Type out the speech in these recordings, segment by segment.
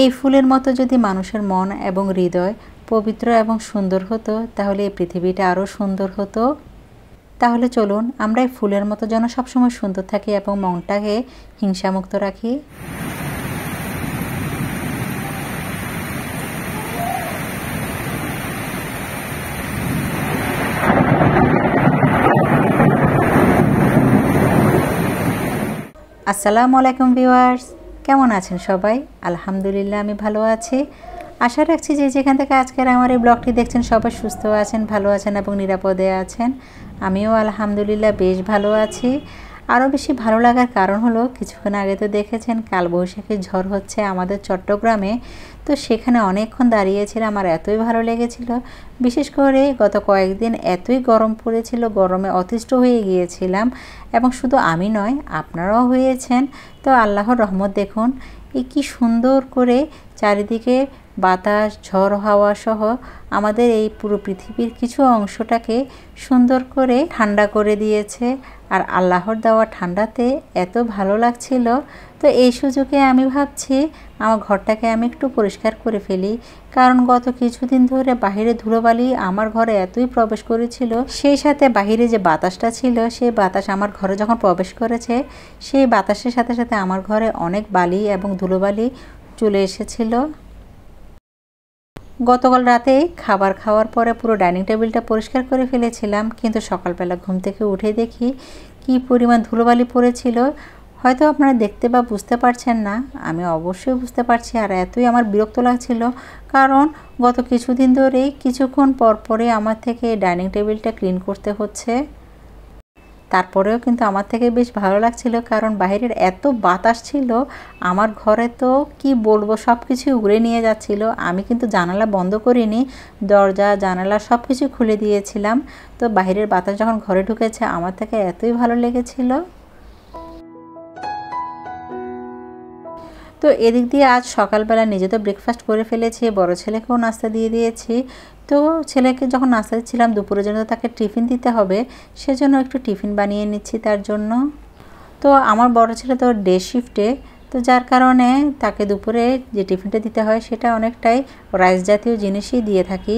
এই ফুলের মতো যদি মানুষের মন এবং হৃদয় পবিত্র এবং সুন্দর হতো তাহলে এই পৃথিবীটা আরও সুন্দর হতো। তাহলে চলুন আমরা এই ফুলের মতো যেন সবসময় সুন্দর থাকি এবং মনটাকে হিংসামুক্ত রাখি। আসসালামু আলাইকুম ভিউয়ার্স, কেমন আছেন সবাই? আলহামদুলিল্লাহ আমি ভালো আছি। আশা রাখছি যে যেখান থেকে আজকের আমার এই ব্লগটি দেখছেন সবাই সুস্থ আছেন, ভালো আছেন এবং নিরাপদে আছেন। আমিও আলহামদুলিল্লাহ বেশ ভালো আছি। আরও বেশি ভালো লাগার কারণ হলো কিছুক্ষণ আগে তো দেখেছেন কালবৈশাখী ঝড় হচ্ছে আমাদের চট্টগ্রামে। তো সেখানে অনেকক্ষণ দাঁড়িয়েছিলাম আর এতই ভালো লেগেছিল। বিশেষ করে গত কয়েকদিন এতই গরম পড়েছিল, গরমে অতিষ্ঠ হয়ে গিয়েছিলাম এবং শুধু আমি নয় আপনারাও হয়েছেন। তো আল্লাহর রহমত দেখুন এই কি সুন্দর করে চারিদিকে বাতাস, ঝড় হাওয়া সহ আমাদের এই পুরো পৃথিবীর কিছু অংশটাকে সুন্দর করে ঠান্ডা করে দিয়েছে। আর আল্লাহর দেওয়া ঠান্ডাতে এত ভালো লাগছিল। তো এই সুযোগে আমি ভাবছি আমার ঘরটাকে আমি একটু পরিষ্কার করে ফেলি, কারণ গত কিছুদিন ধরে বাহিরে ধুলোবালি আমার ঘরে এতই প্রবেশ করেছিল, সেই সাথে বাহিরে যে বাতাসটা ছিল সেই বাতাস আমার ঘরে যখন প্রবেশ করেছে সেই বাতাসের সাথে সাথে আমার ঘরে অনেক বালি এবং ধুলোবালি চলে এসেছিল। গতকাল রাতে খাবার খাওয়ার পরে পুরো ডাইনিং টেবিলটা পরিষ্কার করে ফেলেছিলাম, কিন্তু সকালবেলা ঘুম থেকে উঠে দেখি কি পরিমাণ ধুলোবালি পড়েছিল। হয়তো আপনারা দেখতে বা বুঝতে পারছেন না, আমি অবশ্যই বুঝতে পারছি। আর এতই আমার বিরক্ত লাগছিল, কারণ গত কিছুদিন ধরেই কিছুক্ষণ পর পরে আমার থেকে ডাইনিং টেবিলটা ক্লিন করতে হচ্ছে। তারপরেও কিন্তু আমার থেকে বেশ ভালো লাগছিল, কারণ বাইরের এত বাতাস ছিল আমার ঘরে, তো কি বলবো সব কিছু উড়ে নিয়ে যাচ্ছিল। আমি কিন্তু জানালা বন্ধ করিনি, দরজা জানালা সব কিছু খুলে দিয়েছিলাম। তো বাইরের বাতাস যখন ঘরে ঢুকেছে আমার থেকে এতই ভালো লেগেছিল। তো এদিক দিয়ে আজ সকালবেলা নিজে তো ব্রেকফাস্ট করে ফেলেছি, বড় ছেলেকেও নাস্তা দিয়ে দিয়েছি। তো ছেলেকে যখন নাস্তা দিচ্ছিলাম দুপুরের জন্য তাকে টিফিন দিতে হবে, সেজন্য একটু টিফিন বানিয়ে নিচ্ছি তার জন্য। তো আমার বড় ছেলে তো ডে শিফটে, তো যার কারণে তাকে দুপুরে যে টিফিনটা দিতে হয় সেটা অনেকটাই রাইস জাতীয় জিনিসই দিয়ে থাকি।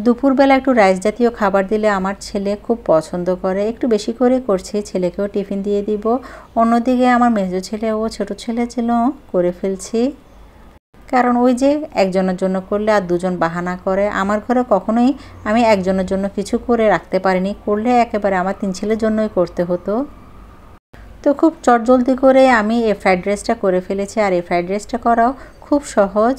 দুপুরবেলা একটু রাইস জাতীয় খাবার দিলে আমার ছেলে খুব পছন্দ করে, একটু বেশি করে করছি, ছেলেকেও টিফিন দিয়ে দিব। অন্যদিকে আমার মেজো ছেলে ও ছোট ছেলের জন্য করে ফেলছি, কারণ ওই যে একজনের জন্য করলে আর দুজন বাহানা করে। আমার ঘরে কখনোই আমি একজনের জন্য কিছু করে রাখতে পারিনি, করলে একেবারে আমার 3 ছেলের জন্যই করতে হতো। তো খুব চটজলদি করে আমি এই ফ্রাইড রাইসটা করে ফেলেছি, আর এই ফ্রাইড রাইসটা করাও খুব সহজ।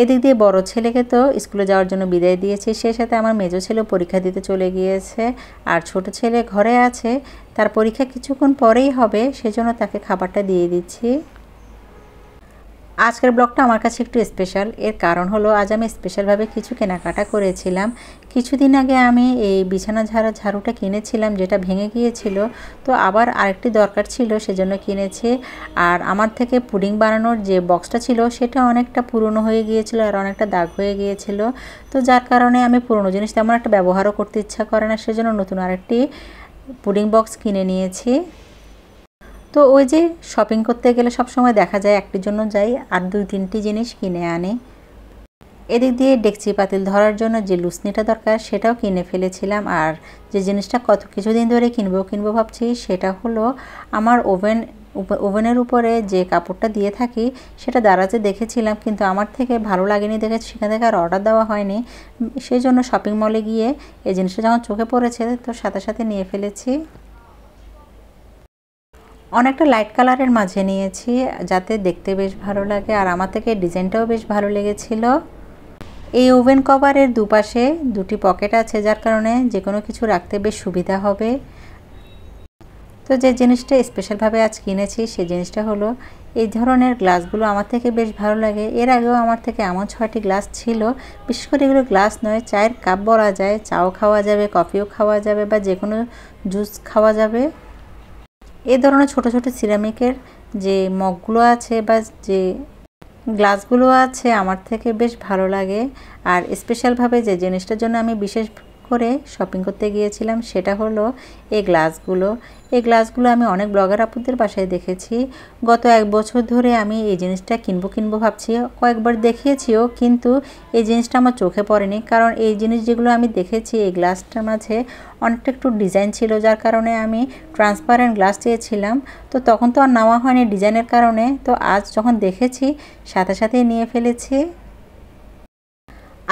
এদিক দিয়ে বড় ছেলেকে তো স্কুলে যাওয়ার জন্য বিদায় দিয়েছি, সে সাথে আমার মেজো ছেলে পরীক্ষা দিতে চলে গিয়েছে, আর ছোট ছেলে ঘরে আছে, তার পরীক্ষা কিছুক্ষণ পরেই হবে, সেজন্য তাকে খাবারটা দিয়ে দিচ্ছি। আজকের ব্লগটা আমার কাছে একটু স্পেশাল, এর কারণ হলো আজ আমি স্পেশালভাবে কিছু কেনাকাটা করেছিলাম। কিছুদিন আগে আমি এই বিছানা ঝাড়ুটা কিনেছিলাম, যেটা ভেঙে গিয়েছিল, তো আবার আরেকটি দরকার ছিল সেজন্য কিনেছি। আর আমার থেকে পুডিং বানানোর যে বক্সটা ছিল সেটা অনেকটা পুরনো হয়ে গিয়েছিল আর অনেকটা দাগ হয়ে গিয়েছিল, তো যার কারণে আমি পুরনো জিনিস তেমন একটা ব্যবহারও করতে ইচ্ছা করে না, সেজন্য নতুন আরেকটি পুডিং বক্স কিনে নিয়েছি। তো ওই যে শপিং করতে গেলে সব সময় দেখা যায় একটির জন্য যাই আর 2-3টি জিনিস কিনে আনি। এদিক দিয়ে ডেকচি পাতিল ধরার জন্য যে লুসনিটা দরকার সেটাও কিনে ফেলেছিলাম। আর যে জিনিসটা কিছুদিন ধরে কিনবো ভাবছি সেটা হলো আমার ওভেনের উপরে যে কাপড়টা দিয়ে থাকি সেটা দারাজে দেখেছিলাম, কিন্তু আমার থেকে ভালো লাগেনি দেখে সেখান থেকে আর অর্ডার দেওয়া হয়নি। সেই জন্য শপিং মলে গিয়ে এই জিনিসটা যখন চোখে পড়েছে তো সাথে সাথে নিয়ে ফেলেছি। অনেকটা লাইট কালারের মাঝে নিয়েছি যাতে দেখতে বেশ ভালো লাগে, আর আমার থেকে ডিজাইনটাও বেশ ভালো লেগেছিল। এই ওভেন কভারের দুপাশে 2টি পকেট আছে, যার কারণে যে কোনো কিছু রাখতে বেশ সুবিধা হবে। তো যে জিনিসটা স্পেশালভাবে আজ কিনেছি সেই জিনিসটা হলো এই ধরনের গ্লাসগুলো আমার থেকে বেশ ভালো লাগে। এর আগেও আমার থেকে এমন 6টি গ্লাস ছিল, বিশেষ করে এগুলো গ্লাস নয়, চায়ের কাপ বলা যায়, চাও খাওয়া যাবে, কফিও খাওয়া যাবে বা যে কোনো জুস খাওয়া যাবে। এই ধরনের ছোট ছোট সিরামিকের যে মগগুলো আছে বা যে গ্লাসগুলো আছে আমার থেকে বেশ ভালো লাগে। আর স্পেশালভাবে যে জিনিসটার জন্য আমি বিশেষ করে শপিং করতে গিয়েছিলাম, সেটা হলো এই গ্লাসগুলো। এই গ্লাসগুলো আমি অনেক ব্লগার আপুদের বাসায় দেখেছি। গত 1 বছর ধরে আমি এই জিনিসটা কিনবো ভাবছি, কয়েকবার দেখিয়েছিও, কিন্তু এই জিনিসটা আমার চোখে পড়েনি। কারণ এই জিনিস যেগুলো আমি দেখেছি এই গ্লাসটার মাঝে অনেকটা একটু ডিজাইন ছিল, যার কারণে আমি ট্রান্সপারেন্ট গ্লাস চেয়েছিলাম। তো তখন তো আর নেওয়া হয়নি ডিজাইনের কারণে। তো আজ যখন দেখেছি সাথে সাথেই নিয়ে ফেলেছি।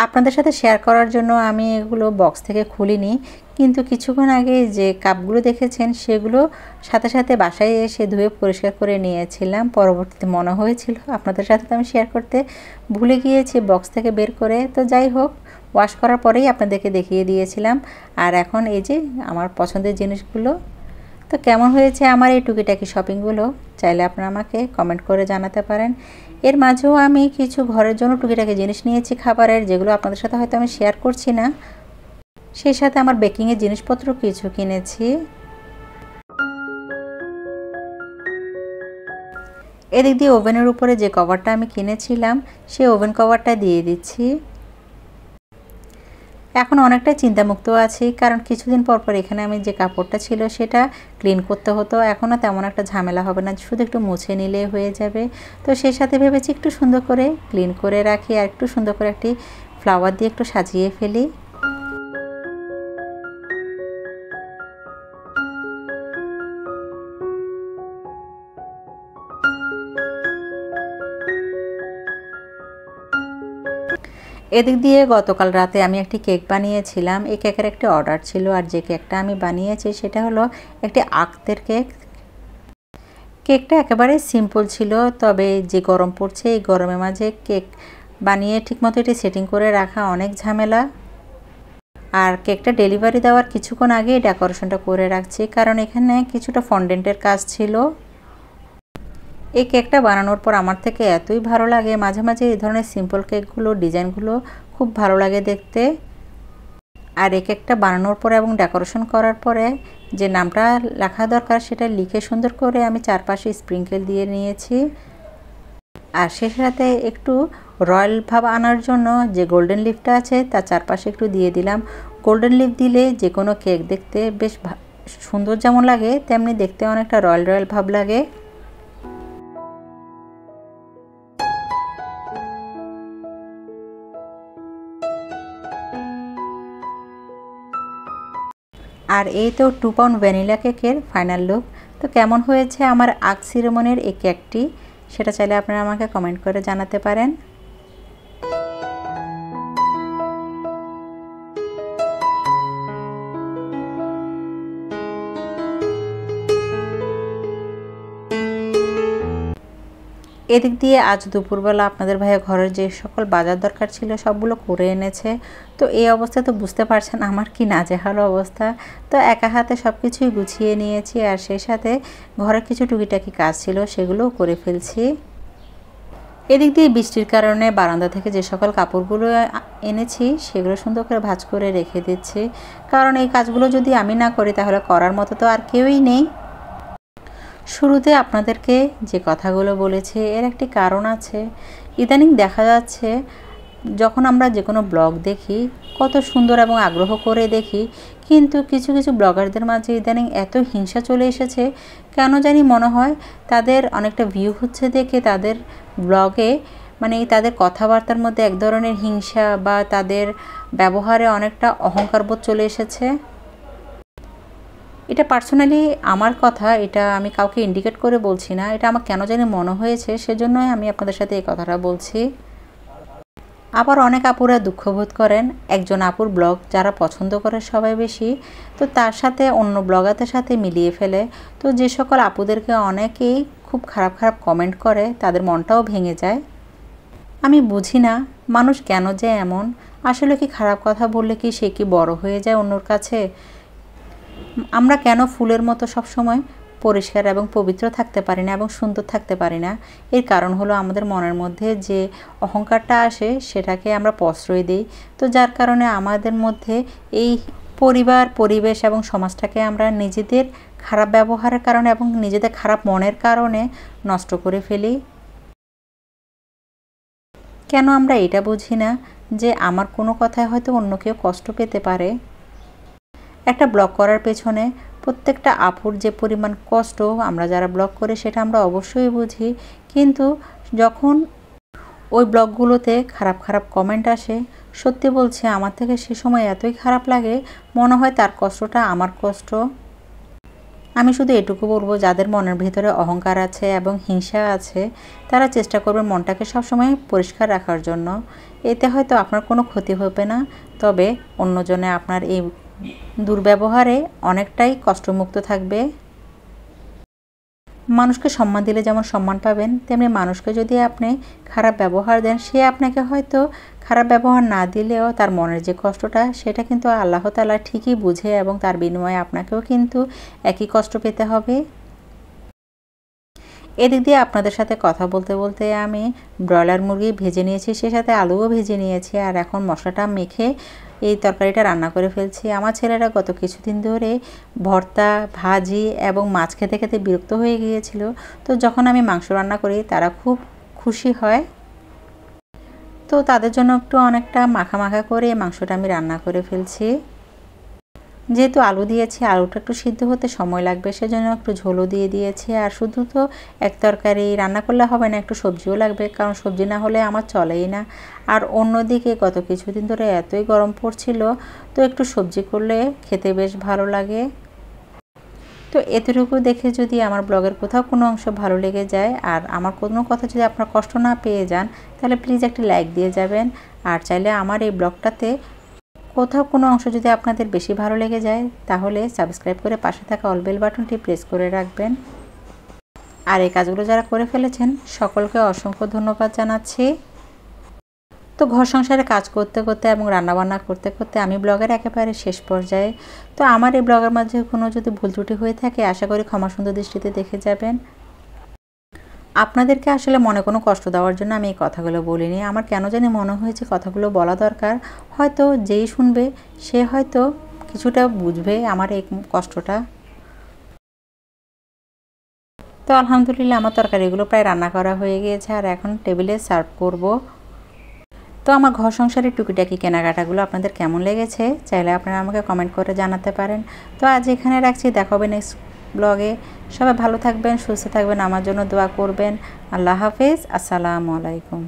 আপনাদের সাথে শেয়ার করার জন্য আমি এগুলো বক্স থেকে খুলিনি, কিন্তু কিছুক্ষণ আগে যে কাপগুলো দেখেছেন সেগুলো সাথে সাথে বাসায় এসে ধুয়ে পরিষ্কার করে নিয়েছিলাম। পরবর্তীতে মনে হয়েছিল আপনাদের সাথে তো আমি শেয়ার করতে ভুলে গিয়েছি বক্স থেকে বের করে। তো যাই হোক, ওয়াশ করার পরেই আপনাদেরকে দেখিয়ে দিয়েছিলাম। আর এখন এই যে আমার পছন্দের জিনিসগুলো। তো কেমন হয়েছে আমার এই টুকিটাকি শপিংগুলো চাইলে আপনারা আমাকে কমেন্ট করে জানাতে পারেন। এর মাঝেও আমি কিছু ঘরের জন্য টুকিটাকি জিনিস নিয়েছি খাবারের, যেগুলো আপনাদের সাথে হয়তো আমি শেয়ার করছি না। সেই সাথে আমার বেকিংয়ের জিনিসপত্র কিছু কিনেছি। এদিক দিয়ে ওভেনের উপরে যে কভারটা আমি কিনেছিলাম সেই ওভেন কভারটা দিয়ে দিচ্ছি। এখন অনেকটা চিন্তামুক্ত আছি, কারণ কিছুদিন পর এখানে আমি যে কাপড়টা ছিল সেটা ক্লিন করতে হতো। এখনও তেমন একটা ঝামেলা হবে না, শুধু একটু মুছে নিলে হয়ে যাবে। তো সেই সাথে ভেবেছি একটু সুন্দর করে ক্লিন করে রাখি, আর একটু সুন্দর করে একটি ফ্লাওয়ার দিয়ে একটু সাজিয়ে ফেলি। এদিক দিয়ে গতকাল রাতে আমি একটি কেক বানিয়েছিলাম। এই কেকের একটি অর্ডার ছিল, আর যে কেকটা আমি বানিয়েছি সেটা হলো একটি আখের কেক। কেকটা একেবারে সিম্পল ছিল, তবে যে গরম পড়ছে এই গরমের মাঝে কেক বানিয়ে ঠিকমতো এটি সেটিং করে রাখা অনেক ঝামেলা। আর কেকটা ডেলিভারি দেওয়ার কিছুক্ষণ আগেই ডেকোরেশনটা করে রাখছি, কারণ এখানে কিছুটা ফন্ডেন্টের কাজ ছিল। এই কেকটা বানানোর পর আমার থেকে এতই ভালো লাগে, মাঝে মাঝে এই ধরনের সিম্পল কেকগুলো ডিজাইনগুলো খুব ভালো লাগে দেখতে। আর এই কেকটা বানানোর পরে এবং ডেকোরেশন করার পরে যে নামটা লেখা দরকার সেটা লিখে সুন্দর করে আমি চারপাশে স্প্রিঙ্কেল দিয়ে নিয়েছি। আর সে সাথে একটু রয়্যাল ভাব আনার জন্য যে গোল্ডেন লিফটা আছে তার চারপাশে একটু দিয়ে দিলাম। গোল্ডেন লিফ দিলে যে কোনো কেক দেখতে বেশ সুন্দর যেমন লাগে, তেমনি দেখতে অনেকটা রয়্যাল রয়্যাল ভাব লাগে। আর এই তো 2 পাউন্ড ভ্যানিলা কেকের ফাইনাল লুক। তো কেমন হয়েছে আমার আগ সিরেমনির এই কেকটি সেটা চাইলে আপনারা আমাকে কমেন্ট করে জানাতে পারেন। এদিক দিয়ে আজ দুপুরবেলা আপনাদের ভাইয়া ঘরের যে সকল বাজার দরকার ছিল সবগুলো করে এনেছে। তো এই অবস্থায় তো বুঝতে পারছেন আমার কি নাজেহাল অবস্থা। তো একা হাতে সব কিছুই গুছিয়ে নিয়েছি, আর সেই সাথে ঘরের কিছু টুকিটাকি কাজ ছিল সেগুলোও করে ফেলছি। এদিক দিয়ে বৃষ্টির কারণে বারান্দা থেকে যে সকল কাপড়গুলো এনেছি সেগুলো সুন্দর করে ভাঁজ করে রেখে দিচ্ছি, কারণ এই কাজগুলো যদি আমি না করি তাহলে করার মতো তো আর কেউই নেই। শুরুতে আপনাদেরকে যে কথাগুলো বলেছি এর একটি কারণ আছে। ইদানিং দেখা যাচ্ছে যখন আমরা যে কোনো ব্লগ দেখি কত সুন্দর এবং আগ্রহ করে দেখি, কিন্তু কিছু কিছু ব্লগারদের মাঝে ইদানিং এত হিংসা চলে এসেছে, কেন জানি মনে হয় তাদের অনেকটা ভিউ হচ্ছে দেখে তাদের ব্লগে মানে তাদের কথাবার্তার মধ্যে এক ধরনের হিংসা বা তাদের ব্যবহারে অনেকটা অহংকারবোধ চলে এসেছে। এটা পার্সোনালি আমার কথা, এটা আমি কাউকে ইন্ডিকেট করে বলছি না, এটা আমার কেন জানি মনে হয়েছে, সেজন্যই আমি আপনাদের সাথে এই কথাটা বলছি। আবার অনেক আপুরা দুঃখবোধ করেন একজন আপুর ব্লগ যারা পছন্দ করে সবাই বেশি, তো তার সাথে অন্য ব্লগারদের সাথে মিলিয়ে ফেলে। তো যে সকল আপুদেরকে অনেকেই খুব খারাপ খারাপ কমেন্ট করে তাদের মনটাও ভেঙে যায়। আমি বুঝি না মানুষ কেন যে এমন। আসলে কি খারাপ কথা বললে কি সে কি বড় হয়ে যায় অন্যর কাছে? আমরা কেন ফুলের মতো সবসময় পরিষ্কার এবং পবিত্র থাকতে পারি না এবং সুন্দর থাকতে পারি না? এর কারণ হলো আমাদের মনের মধ্যে যে অহংকারটা আসে সেটাকে আমরা প্রশ্রয় দিই। তো যার কারণে আমাদের মধ্যে এই পরিবার, পরিবেশ এবং সমাজটাকে আমরা নিজেদের খারাপ ব্যবহারের কারণে এবং নিজেদের খারাপ মনের কারণে নষ্ট করে ফেলি। কেন আমরা এটা বুঝি না যে আমার কোনো কথায় হয়তো অন্য কেউ কষ্ট পেতে পারে? একটা ব্লগ করার পেছনে প্রত্যেকটা আপুর যে পরিমাণ কষ্ট আমরা যারা ব্লগ করি সেটা আমরা অবশ্যই বুঝি, কিন্তু যখন ওই ব্লগগুলোতে খারাপ খারাপ কমেন্ট আসে, সত্যি বলছি আমার থেকে সে সময় এতই খারাপ লাগে, মনে হয় তার কষ্টটা আমার কষ্ট। আমি শুধু এটুকু বলবো, যাদের মনের ভিতরে অহংকার আছে এবং হিংসা আছে তারা চেষ্টা করবে মনটাকে সবসময় পরিষ্কার রাখার জন্য। এতে হয়তো আপনার কোনো ক্ষতি হবে না, তবে অন্যজনে আপনার এই দুর্ব্যবহারে অনেকটাই কষ্টমুক্ত থাকবে। মানুষকে সম্মান দিলে যেমন সম্মান পাবেন, তেমনি মানুষকে যদি আপনি খারাপ ব্যবহার দেন, সে আপনাকে হয়তো খারাপ ব্যবহার না দিলেও তার মনের যে কষ্টটা সেটা কিন্তু আল্লাহ তাআলা ঠিকই বুঝে এবং তার বিনিময়ে আপনাকেও কিন্তু একই কষ্ট পেতে হবে। এদিক দিয়ে আপনাদের সাথে কথা বলতে বলতে আমি ব্রয়লার মুরগি ভেজে নিয়েছি, সে সাথে আলুও ভেজে নিয়েছি, আর এখন মশলাটা মেখে এই তরকারিটা রান্না করে ফেলছি। আমার ছেলেরা গত কিছুদিন ধরে ভর্তা, ভাজি এবং মাছ খেতে খেতে বিরক্ত হয়ে গিয়েছিল, তো যখন আমি মাংস রান্না করি তারা খুব খুশি হয়। তো তাদের জন্য একটু অনেকটা মাখা মাখা করে মাংসটা আমি রান্না করে ফেলছি। যেহেতু আলু দিয়েছি, আলুটা একটু সিদ্ধ হতে সময় লাগবে, সেজন্য একটু ঝোলও দিয়ে দিয়েছি। আর শুধু তো এক তরকারি রান্না করলে হবে না, একটু সবজিও লাগবে, কারণ সবজি না হলে আমার চলেই না। আর অন্যদিকে গত কিছুদিন ধরে এতই গরম পড়ছিল, তো একটু সবজি করলে খেতে বেশ ভালো লাগে। তো এতটুকু দেখে যদি আমার ব্লগের কোথাও কোনো অংশ ভালো লেগে যায় আর আমার কোনো কথা যদি আপনার কষ্ট না পেয়ে যান, তাহলে প্লিজ একটি লাইক দিয়ে যাবেন। আর চাইলে আমার এই ব্লগটাতে কোথাও কোনো অংশ যদি আপনাদের বেশি ভালো লেগে যায়, তাহলে সাবস্ক্রাইব করে পাশে থাকা অল বেল বাটনটি প্রেস করে রাখবেন। আর এই কাজগুলো যারা করে ফেলেছেন সকলকে অসংখ্য ধন্যবাদ জানাচ্ছি। তো ঘর সংসারে কাজ করতে করতে এবং রান্নাবান্না করতে করতে আমি ব্লগের একেবারে শেষ পর্যায়ে। তো আমার এই ব্লগের মাঝে কোনো যদি ভুল ত্রুটি হয়ে থাকে আশা করি ক্ষমা সুন্দর দৃষ্টিতে দেখে যাবেন। আপনাদেরকে আসলে মনে কোনো কষ্ট দেওয়ার জন্য আমি এই কথাগুলো বলিনি, আমার কেন জানি মনে হয়েছে কথাগুলো বলা দরকার। হয়তো যেই শুনবে সে হয়তো কিছুটা বুঝবে আমার এই কষ্টটা। তো আলহামদুলিল্লাহ আমার তরকারিগুলো প্রায় রান্না করা হয়ে গিয়েছে, আর এখন টেবিলে সার্ভ করব। তো আমার ঘর সংসারের টুকিটাকি কেনাকাটাগুলো আপনাদের কেমন লেগেছে চাইলে আপনারা আমাকে কমেন্ট করে জানাতে পারেন। তো আজ এখানে রাখছি, দেখা হবে নেক্সট ব্লগে। সবাই ভালো থাকবেন, সুস্থ থাকবেন, আমার জন্য দোয়া করবেন। আল্লাহ হাফেজ, আসসালামু আলাইকুম।